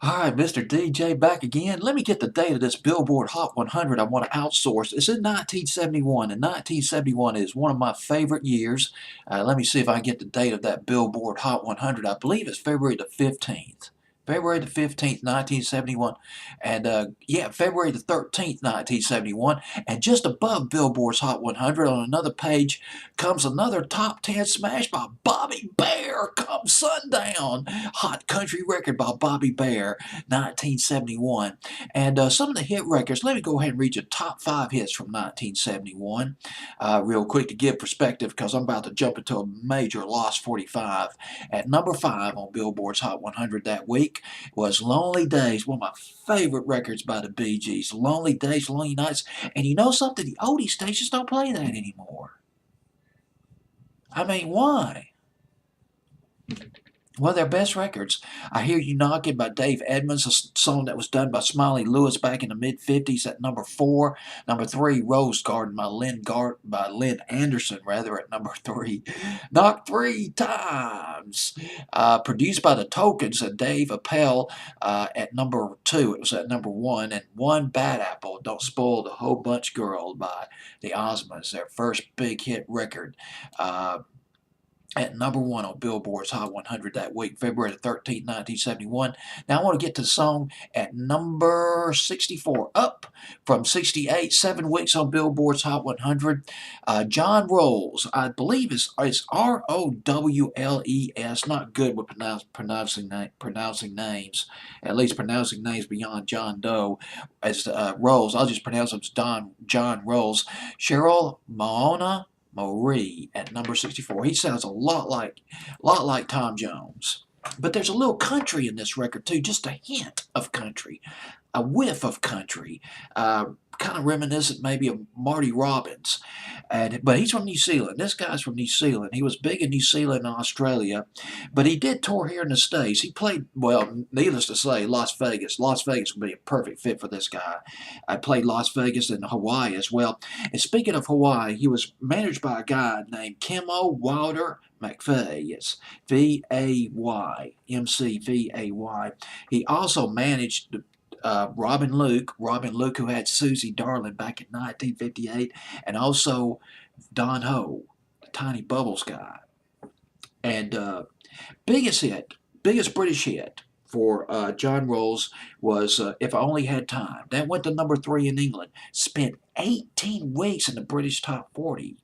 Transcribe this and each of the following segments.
All right, Mr. DJ back again. Let me get the date of this Billboard Hot 100 I want to outsource. It's in 1971, and 1971 is one of my favorite years. Let me see if I can get the date of that Billboard Hot 100. I believe it's February the 15th. February the 15th, 1971. And yeah, February the 13th, 1971. And just above Billboard's Hot 100 on another page comes another top 10 smash by Bobby Bear. Come sundown. Hot country record by Bobby Bear, 1971. And some of the hit records, let me go ahead and read your top 5 hits from 1971 real quick to give perspective because I'm about to jump into a major Lost 45. At number 5 on Billboard's Hot 100 that week was Lonely Days, one of my favorite records by the Bee Gees. Lonely Days, Lonely Nights. And you know something? The oldie stations don't play that anymore. I mean, why? One of their best records. I Hear You Knocking by Dave Edmunds, a song that was done by Smiley Lewis back in the mid-50s at number 4. Number 3, Rose Garden by Lynn Anderson, at number 3. Knocked 3 times. Produced by the Tokens and Dave Appel at number 2. It was at number 1. And One Bad Apple, Don't Spoil the Whole Bunch Girl by the Osmonds, their first big hit record. At number 1 on Billboard's Hot 100 that week, February 13, 1971. Now I want to get to the song at number 64, up from 68, 7 weeks on Billboard's Hot 100. John Rowles, I believe it's Rowles, not good with pronouncing names, at least pronouncing names beyond John Doe as Rowles. I'll just pronounce him as John Rowles. Cheryl, Moana, Marie at number 64. He sounds a lot like Tom Jones. But there's a little country in this record too, just a hint of country, a whiff of country, kind of reminiscent maybe of Marty Robbins. But he's from New Zealand. This guy's from New Zealand. He was big in New Zealand and Australia, but he did tour here in the States. He played, well, needless to say, Las Vegas. Las Vegas would be a perfect fit for this guy. I played Las Vegas and Hawaii as well. And speaking of Hawaii, he was managed by a guy named Kimo Wilder McVay. It's V-A-Y, M-C-V-A-Y. He also managed Robin Luke, who had Susie Darling back in 1958, and also Don Ho, the Tiny Bubbles guy. And biggest British hit for John Rowles was If I Only Had Time. That went to number 3 in England. Spent 18 weeks in the British top 40.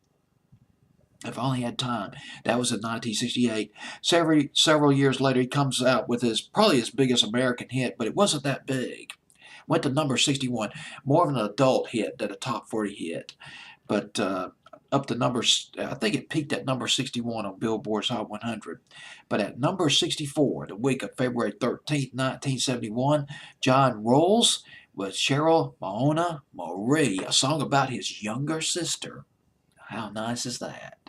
If I Only Had Time. That was in 1968. Several years later, he comes out with probably his biggest American hit, but it wasn't that big. Went to number 61. More of an adult hit than a top 40 hit. But up to I think it peaked at number 61 on Billboard's Hot 100. But at number 64, the week of February 13th, 1971, John Rowles with Cheryl, Moana, Marie, a song about his younger sister. How nice is that?